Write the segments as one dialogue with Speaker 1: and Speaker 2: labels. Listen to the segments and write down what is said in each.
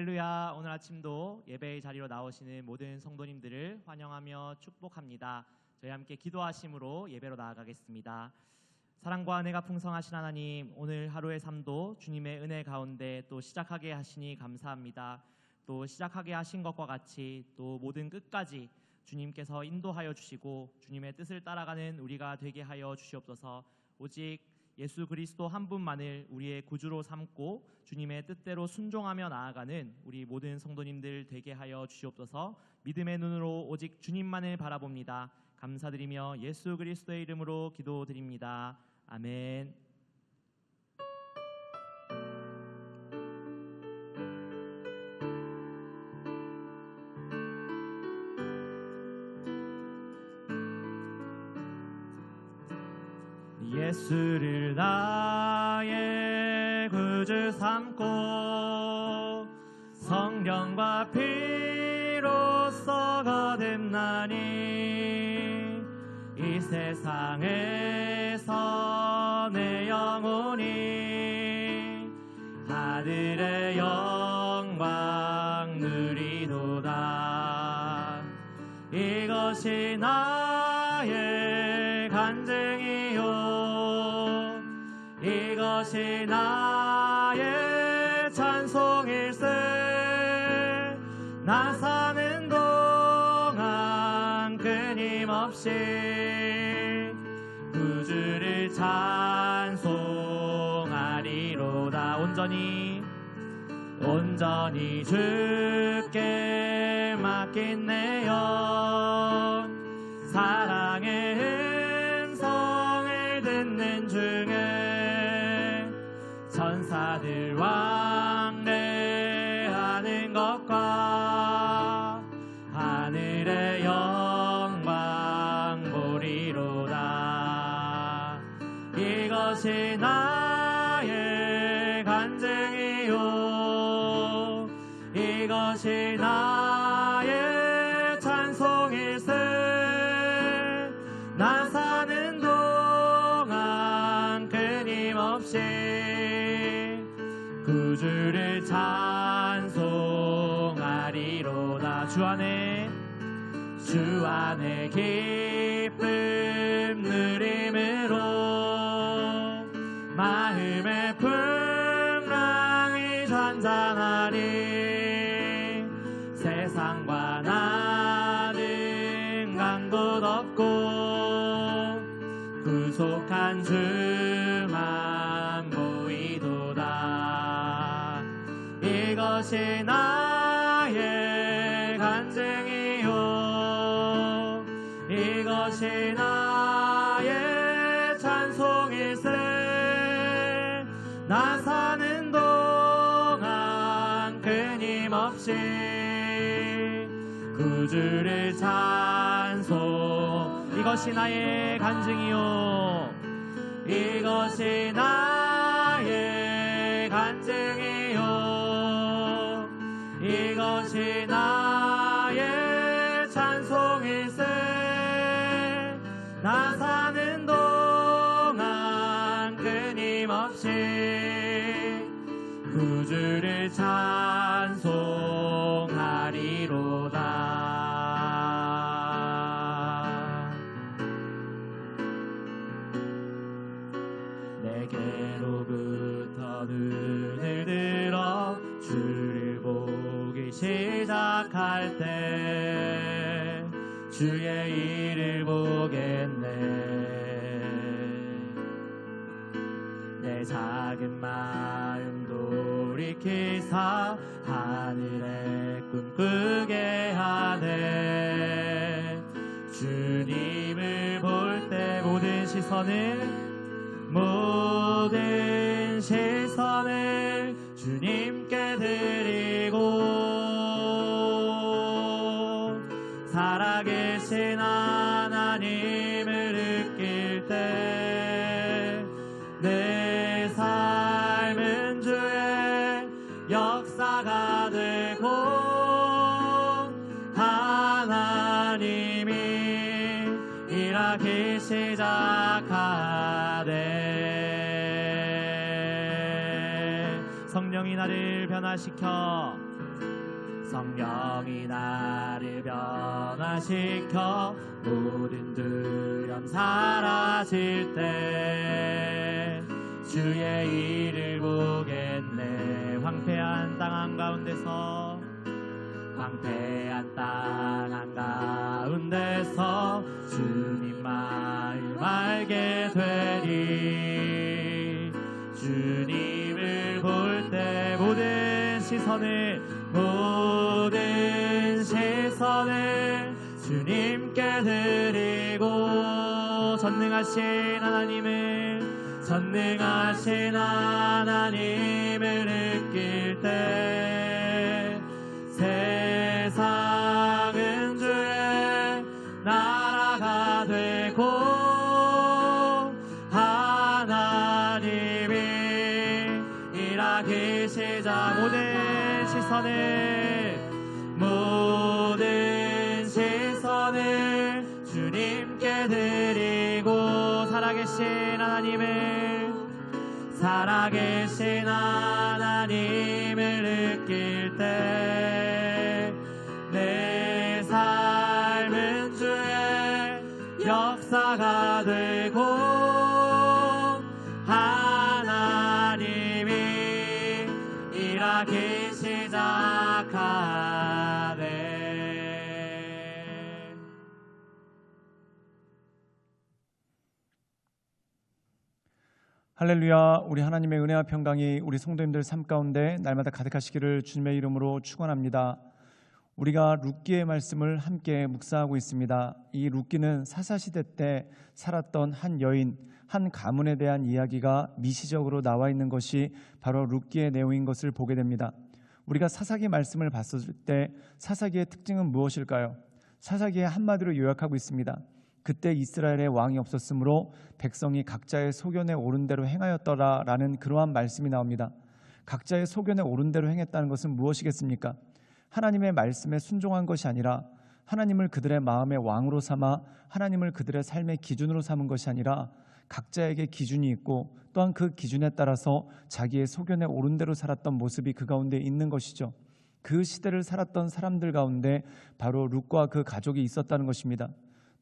Speaker 1: 할렐루야. 오늘 아침도 예배의 자리로 나오시는 모든 성도님들을 환영하며 축복합니다. 저희 함께 기도하심으로 예배로 나아가겠습니다. 사랑과 은혜가 풍성하신 하나님, 오늘 하루의 삶도 주님의 은혜 가운데 또 시작하게 하시니 감사합니다. 또 시작하게 하신 것과 같이 또 모든 끝까지 주님께서 인도하여 주시고 주님의 뜻을 따라가는 우리가 되게 하여 주시옵소서. 오직 예수 그리스도 한 분만을 우리의 구주로 삼고 주님의 뜻대로 순종하며 나아가는 우리 모든 성도님들 되게 하여 주시옵소서. 믿음의 눈으로 오직 주님만을 바라봅니다. 감사드리며 예수 그리스도의 이름으로 기도드립니다. 아멘. 예수를 나의 구주 삼고 성령과 피로써 거듭나니 이 세상에서 내 영혼이 하늘의 영광 누리도다. 이것이 나의 간증이요, 이것이 나의 찬송일세. 나 사는 동안 끊임없이 구주를 찬송하리로다. 온전히 주께 맡긴 내 영, 사랑의 음성을 듣는 중에 천사들 왕래하는 것과 하늘의 영광 보리로다. 이것이 나의 간증이요, 이것이 나의 찬송일세. 나 사는 동안 끊임없이 구주를 찬송하리로다. 주 안에 기쁨 누림으로 마음의 풍랑이 잔잔하리. 세상과 나는 강도 덮고 구속한 주만 보이도다. 이것이 나의 간증이요, 이것이 나의 찬송일세. 나 사는 동안 끊임없이 구주를 찬송. 이것이 나의 간증이요, 이것이 나의 간증이요, 이것이 나의 찬송일세. 나 사는 동안 끊임없이 구주를 찬송하리로다. 내게로부터 눈을 들어 주를 보기 시작할 때 주의 일을 보겠네. 내 작은 마음 돌이키사 하늘에 꿈꾸게 하네. 주님을 볼 때 모든 시선을 주님께 드리고 살아계신 하나님을 느낄 때 내 삶은 주의 역사가 되고 하나님이 일하기 시작하되 성령이 나를 변화시켜 성령이 나를 변화시켜 모든 두려움 사라질 때 주의 일을 보겠네. 황폐한 땅 한가운데서 주님 마음 알게 되리. 주님을 볼 때 모든 시선을 주님께 드리고 전능하신 하나님을 느낄 때 세상은 주의 나라가 되고 하나님이 일하기 시작. 모든 시선을 주님께 드리고 살아계신 하나님을 느낄 때 내 삶은 주의 역사가 되고 하나님이 일하기 시작하네.
Speaker 2: 할렐루야. 우리 하나님의 은혜와 평강이 우리 성도님들 삶 가운데 날마다 가득하시기를 주님의 이름으로 축원합니다. 우리가 룻기의 말씀을 함께 묵상하고 있습니다. 이 룻기는 사사시대 때 살았던 한 여인, 한 가문에 대한 이야기가 미시적으로 나와 있는 것이 바로 룻기의 내용인 것을 보게 됩니다. 우리가 사사기 말씀을 봤을 때 사사기의 특징은 무엇일까요? 사사기에 한마디로 요약하고 있습니다. 그때 이스라엘에 왕이 없었으므로 백성이 각자의 소견에 오른 대로 행하였더라라는 그러한 말씀이 나옵니다. 각자의 소견에 오른 대로 행했다는 것은 무엇이겠습니까? 하나님의 말씀에 순종한 것이 아니라 하나님을 그들의 마음의 왕으로 삼아 하나님을 그들의 삶의 기준으로 삼은 것이 아니라 각자에게 기준이 있고 또한 그 기준에 따라서 자기의 소견에 오른 대로 살았던 모습이 그 가운데 있는 것이죠. 그 시대를 살았던 사람들 가운데 바로 룻과 그 가족이 있었다는 것입니다.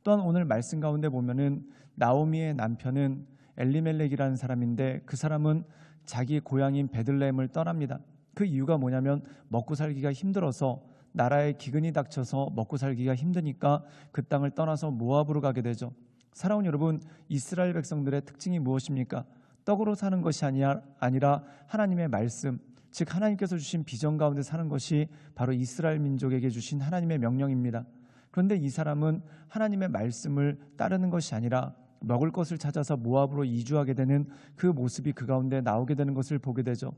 Speaker 2: 또한 오늘 말씀 가운데 보면은 나오미의 남편은 엘리멜렉이라는 사람인데 그 사람은 자기 고향인 베들레헴을 떠납니다. 그 이유가 뭐냐면 먹고 살기가 힘들어서 나라에 기근이 닥쳐서 먹고 살기가 힘드니까 그 땅을 떠나서 모압으로 가게 되죠. 사랑하는 여러분, 이스라엘 백성들의 특징이 무엇입니까? 떡으로 사는 것이 아니라 하나님의 말씀, 즉 하나님께서 주신 비전 가운데 사는 것이 바로 이스라엘 민족에게 주신 하나님의 명령입니다. 그런데 이 사람은 하나님의 말씀을 따르는 것이 아니라 먹을 것을 찾아서 모압으로 이주하게 되는 그 모습이 그 가운데 나오게 되는 것을 보게 되죠.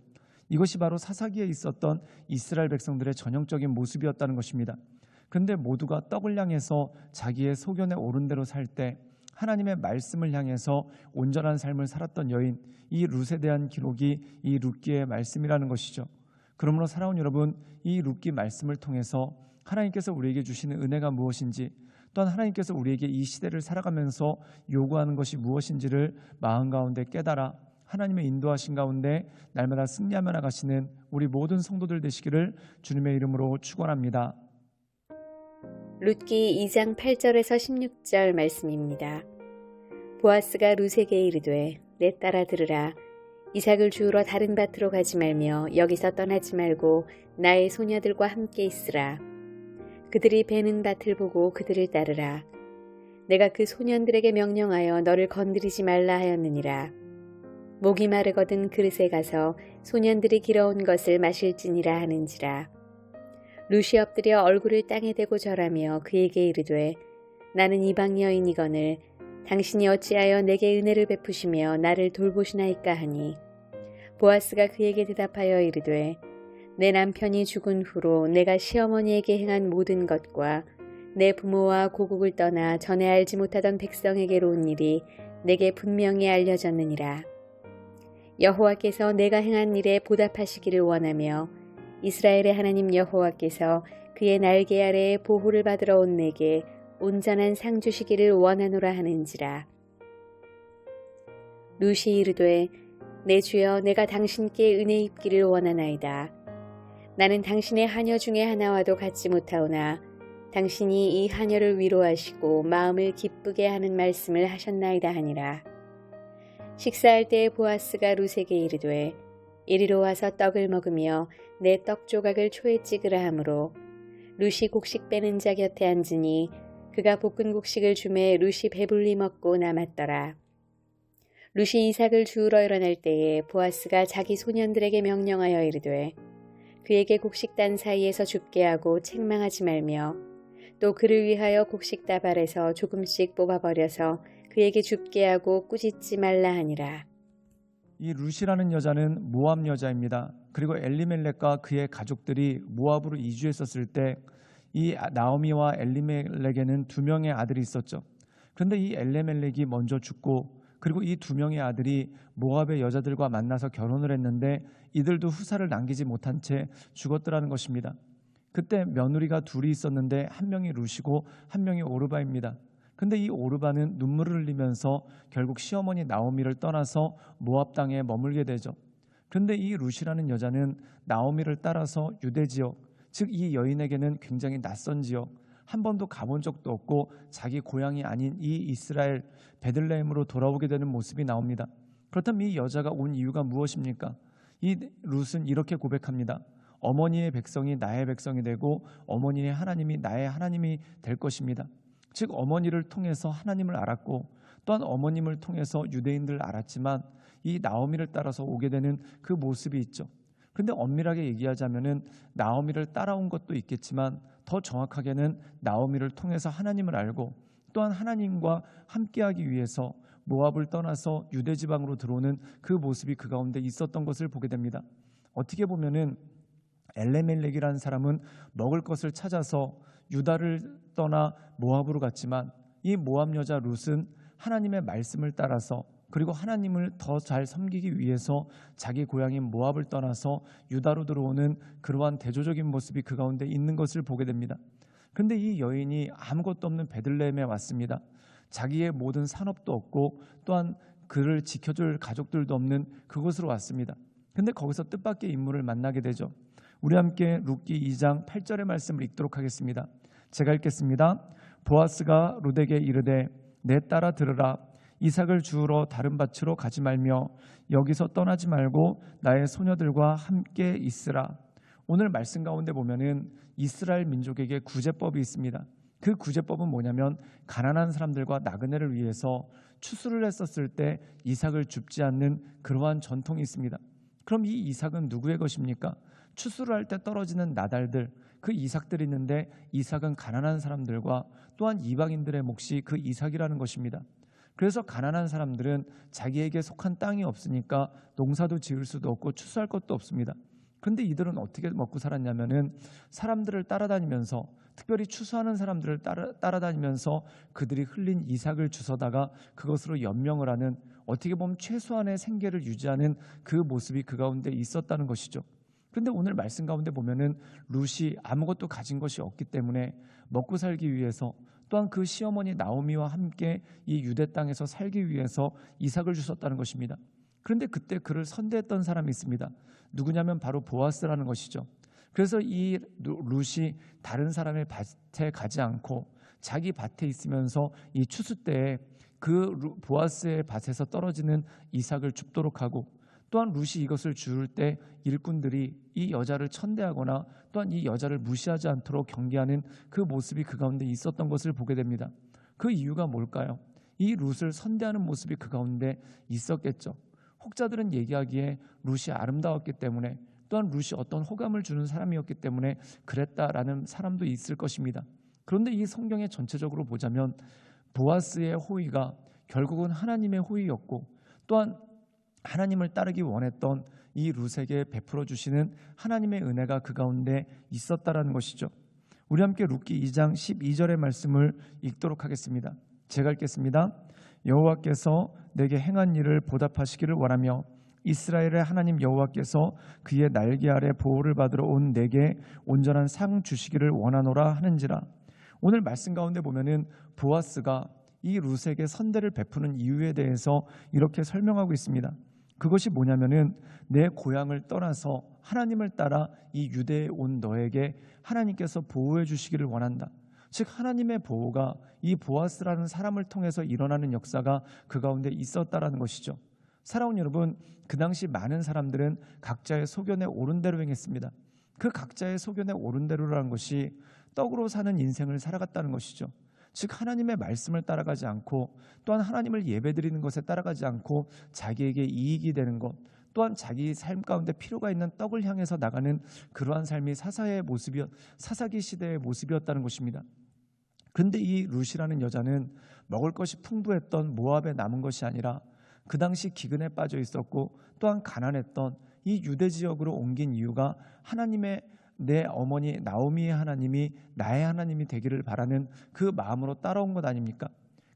Speaker 2: 이것이 바로 사사기에 있었던 이스라엘 백성들의 전형적인 모습이었다는 것입니다. 그런데 모두가 떡을 향해서 자기의 소견에 오른 대로 살 때 하나님의 말씀을 향해서 온전한 삶을 살았던 여인, 이 룻에 대한 기록이 이 룻기의 말씀이라는 것이죠. 그러므로 사랑하는 여러분, 이 룻기 말씀을 통해서 하나님께서 우리에게 주시는 은혜가 무엇인지, 또한 하나님께서 우리에게 이 시대를 살아가면서 요구하는 것이 무엇인지를 마음 가운데 깨달아 하나님의 인도하신 가운데 날마다 승리하며 나가시는 우리 모든 성도들 되시기를 주님의 이름으로 축원합니다.
Speaker 3: 룻기 2장 8절에서 16절 말씀입니다. 보아스가 룻에게 이르되 내 딸아 들으라. 이삭을 주우러 다른 밭으로 가지 말며 여기서 떠나지 말고 나의 소녀들과 함께 있으라. 그들이 베는 밭을 보고 그들을 따르라. 내가 그 소년들에게 명령하여 너를 건드리지 말라 하였느니라. 목이 마르거든 그릇에 가서 소년들이 길어온 것을 마실지니라 하는지라. 룻이 엎드려 얼굴을 땅에 대고 절하며 그에게 이르되 나는 이방 여인이거늘 당신이 어찌하여 내게 은혜를 베푸시며 나를 돌보시나이까 하니 보아스가 그에게 대답하여 이르되 내 남편이 죽은 후로 내가 시어머니에게 행한 모든 것과 내 부모와 고국을 떠나 전에 알지 못하던 백성에게로 온 일이 내게 분명히 알려졌느니라. 여호와께서 내가 행한 일에 보답하시기를 원하며 이스라엘의 하나님 여호와께서 그의 날개 아래에 보호를 받으러 온 내게 온전한 상 주시기를 원하노라 하는지라. 룻이 이르되 내 주여 내가 당신께 은혜 입기를 원하나이다. 나는 당신의 하녀 중에 하나와도 같지 못하오나 당신이 이 하녀를 위로하시고 마음을 기쁘게 하는 말씀을 하셨나이다 하니라. 식사할 때에 보아스가 룻에게 이르되 이리로 와서 떡을 먹으며 내 떡 조각을 초에 찍으라 하므로 룻이 곡식 빼는 자 곁에 앉으니 그가 볶은 곡식을 주매 룻이 배불리 먹고 남았더라. 룻이 이삭을 주우러 일어날 때에 보아스가 자기 소년들에게 명령하여 이르되 그에게 곡식단 사이에서 줍게 하고 책망하지 말며 또 그를 위하여 곡식 다발에서 조금씩 뽑아버려서 그에게 줍게 하고 꾸짖지 말라 하니라.
Speaker 2: 이 룻이라는 여자는 모압 여자입니다. 그리고 엘리멜렉과 그의 가족들이 모압으로 이주했었을 때 이 나오미와 엘리멜렉에는 두 명의 아들이 있었죠. 그런데 이 엘리멜렉이 먼저 죽고 그리고 이 두 명의 아들이 모압의 여자들과 만나서 결혼을 했는데 이들도 후사를 남기지 못한 채 죽었더라는 것입니다. 그때 며느리가 둘이 있었는데 한 명이 룻이고 한 명이 오르바입니다. 근데 이 오르바는 눈물을 흘리면서 결국 시어머니 나오미를 떠나서 모압 땅에 머물게 되죠. 그런데 이 룻이라는 여자는 나오미를 따라서 유대 지역, 즉 이 여인에게는 굉장히 낯선 지역, 한 번도 가본 적도 없고 자기 고향이 아닌 이 이스라엘 베들레헴으로 돌아오게 되는 모습이 나옵니다. 그렇다면 이 여자가 온 이유가 무엇입니까? 이 룻은 이렇게 고백합니다. 어머니의 백성이 나의 백성이 되고 어머니의 하나님이 나의 하나님이 될 것입니다. 즉 어머니를 통해서 하나님을 알았고 또한 어머님을 통해서 유대인들을 알았지만 이 나오미를 따라서 오게 되는 그 모습이 있죠. 그런데 엄밀하게 얘기하자면은 나오미를 따라온 것도 있겠지만 더 정확하게는 나오미를 통해서 하나님을 알고 또한 하나님과 함께하기 위해서 모압을 떠나서 유대 지방으로 들어오는 그 모습이 그 가운데 있었던 것을 보게 됩니다. 어떻게 보면은 엘레멜렉이라는 사람은 먹을 것을 찾아서 유다를 떠나 모압으로 갔지만 이 모압 여자 룻은 하나님의 말씀을 따라서 그리고 하나님을 더 잘 섬기기 위해서 자기 고향인 모압을 떠나서 유다로 들어오는 그러한 대조적인 모습이 그 가운데 있는 것을 보게 됩니다. 그런데 이 여인이 아무것도 없는 베들레헴에 왔습니다. 자기의 모든 산업도 없고 또한 그를 지켜줄 가족들도 없는 그곳으로 왔습니다. 그런데 거기서 뜻밖의 인물을 만나게 되죠. 우리 함께 룻기 2장 8절의 말씀을 읽도록 하겠습니다. 제가 읽겠습니다. 보아스가 룻에게 이르되 내 딸아 들으라. 이삭을 주우러 다른 밭으로 가지 말며 여기서 떠나지 말고 나의 소녀들과 함께 있으라. 오늘 말씀 가운데 보면은 이스라엘 민족에게 구제법이 있습니다. 그 구제법은 뭐냐면 가난한 사람들과 나그네를 위해서 추수를 했었을 때 이삭을 줍지 않는 그러한 전통이 있습니다. 그럼 이 이삭은 누구의 것입니까? 추수를 할 때 떨어지는 나달들, 그 이삭들이 있는데 이삭은 가난한 사람들과 또한 이방인들의 몫이 그 이삭이라는 것입니다. 그래서 가난한 사람들은 자기에게 속한 땅이 없으니까 농사도 지을 수도 없고 추수할 것도 없습니다. 그런데 이들은 어떻게 먹고 살았냐면은 사람들을 따라다니면서 특별히 추수하는 사람들을 따라다니면서 그들이 흘린 이삭을 주워다가 그것으로 연명을 하는 어떻게 보면 최소한의 생계를 유지하는 그 모습이 그 가운데 있었다는 것이죠. 그런데 오늘 말씀 가운데 보면은 룻이 아무것도 가진 것이 없기 때문에 먹고 살기 위해서 또한 그 시어머니 나오미와 함께 이 유대 땅에서 살기 위해서 이삭을 주셨다는 것입니다. 그런데 그때 그를 선대했던 사람이 있습니다. 누구냐면 바로 보아스라는 것이죠. 그래서 이 룻이 다른 사람의 밭에 가지 않고 자기 밭에 있으면서 이 추수 때에 그 보아스의 밭에서 떨어지는 이삭을 줍도록 하고 또한 룻이 이것을 주울 때 일꾼들이 이 여자를 천대하거나 또한 이 여자를 무시하지 않도록 경계하는 그 모습이 그 가운데 있었던 것을 보게 됩니다. 그 이유가 뭘까요? 이 룻을 선대하는 모습이 그 가운데 있었겠죠. 혹자들은 얘기하기에 룻이 아름다웠기 때문에 또한 룻이 어떤 호감을 주는 사람이었기 때문에 그랬다라는 사람도 있을 것입니다. 그런데 이 성경에 전체적으로 보자면 보아스의 호의가 결국은 하나님의 호의였고 또한 하나님을 따르기 원했던 이 룻에게 베풀어 주시는 하나님의 은혜가 그 가운데 있었다라는 것이죠. 우리 함께 룻기 2장 12절의 말씀을 읽도록 하겠습니다. 제가 읽겠습니다. 여호와께서 내게 행한 일을 보답하시기를 원하며 이스라엘의 하나님 여호와께서 그의 날개 아래 보호를 받으러 온 내게 온전한 상 주시기를 원하노라 하는지라. 오늘 말씀 가운데 보면은 보아스가 이 룻에게 선대를 베푸는 이유에 대해서 이렇게 설명하고 있습니다. 그것이 뭐냐면은 내 고향을 떠나서 하나님을 따라 이 유대에 온 너에게 하나님께서 보호해 주시기를 원한다. 즉 하나님의 보호가 이 보아스라는 사람을 통해서 일어나는 역사가 그 가운데 있었다라는 것이죠. 사랑하는 여러분, 그 당시 많은 사람들은 각자의 소견에 옳은 대로 행했습니다. 그 각자의 소견에 옳은 대로라는 것이 떡으로 사는 인생을 살아갔다는 것이죠. 즉 하나님의 말씀을 따라가지 않고 또한 하나님을 예배드리는 것에 따라가지 않고 자기에게 이익이 되는 것, 또한 자기 삶 가운데 필요가 있는 떡을 향해서 나가는 그러한 삶이 사사기 시대의 모습이었다는 것입니다. 그런데 이 룻이라는 여자는 먹을 것이 풍부했던 모압에 남은 것이 아니라 그 당시 기근에 빠져 있었고 또한 가난했던 이 유대 지역으로 옮긴 이유가 하나님의 내 어머니 나오미의 하나님이 나의 하나님이 되기를 바라는 그 마음으로 따라온 것 아닙니까?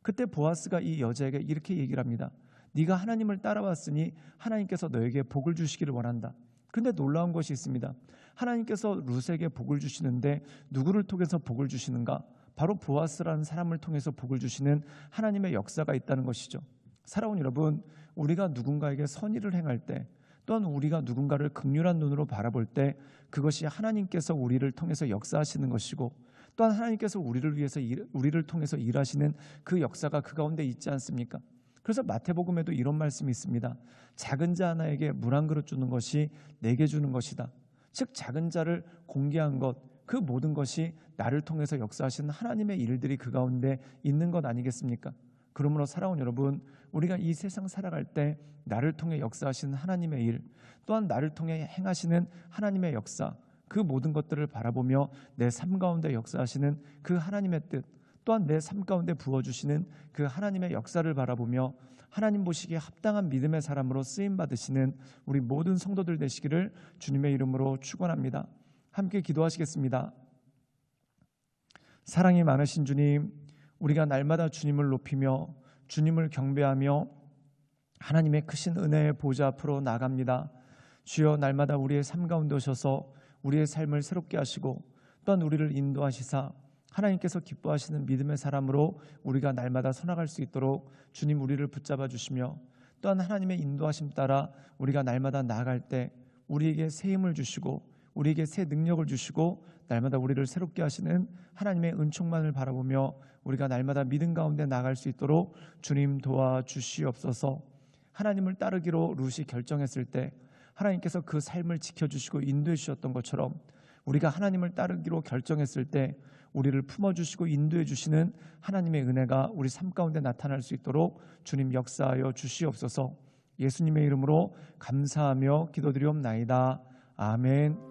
Speaker 2: 그때 보아스가 이 여자에게 이렇게 얘기를 합니다. 네가 하나님을 따라왔으니 하나님께서 너에게 복을 주시기를 원한다. 그런데 놀라운 것이 있습니다. 하나님께서 룻에게 복을 주시는데 누구를 통해서 복을 주시는가? 바로 보아스라는 사람을 통해서 복을 주시는 하나님의 역사가 있다는 것이죠. 사랑하는 여러분, 우리가 누군가에게 선의를 행할 때 또한 우리가 누군가를 긍휼한 눈으로 바라볼 때 그것이 하나님께서 우리를 통해서 역사하시는 것이고 또한 하나님께서 우리를 통해서 일하시는 그 역사가 그 가운데 있지 않습니까? 그래서 마태복음에도 이런 말씀이 있습니다. 작은 자 하나에게 물 한 그릇 주는 것이 내게 주는 것이다. 즉 작은 자를 공개한 것, 그 모든 것이 나를 통해서 역사하시는 하나님의 일들이 그 가운데 있는 것 아니겠습니까? 그러므로 사랑하는 여러분, 우리가 이 세상 살아갈 때 나를 통해 역사하시는 하나님의 일, 또한 나를 통해 행하시는 하나님의 역사, 그 모든 것들을 바라보며 내 삶 가운데 역사하시는 그 하나님의 뜻, 또한 내 삶 가운데 부어주시는 그 하나님의 역사를 바라보며 하나님 보시기에 합당한 믿음의 사람으로 쓰임받으시는 우리 모든 성도들 되시기를 주님의 이름으로 축원합니다. 함께 기도하시겠습니다. 사랑이 많으신 주님, 우리가 날마다 주님을 높이며 주님을 경배하며 하나님의 크신 은혜의 보좌 앞으로 나갑니다. 주여, 날마다 우리의 삶 가운데 오셔서 우리의 삶을 새롭게 하시고 또한 우리를 인도하시사 하나님께서 기뻐하시는 믿음의 사람으로 우리가 날마다 서나갈 수 있도록 주님 우리를 붙잡아 주시며 또한 하나님의 인도하심 따라 우리가 날마다 나아갈 때 우리에게 새 힘을 주시고 우리에게 새 능력을 주시고 날마다 우리를 새롭게 하시는 하나님의 은총만을 바라보며 우리가 날마다 믿음 가운데 나아갈 수 있도록 주님 도와주시옵소서. 하나님을 따르기로 룻이 결정했을 때 하나님께서 그 삶을 지켜주시고 인도해 주셨던 것처럼 우리가 하나님을 따르기로 결정했을 때 우리를 품어주시고 인도해 주시는 하나님의 은혜가 우리 삶 가운데 나타날 수 있도록 주님 역사하여 주시옵소서. 예수님의 이름으로 감사하며 기도드리옵나이다. 아멘.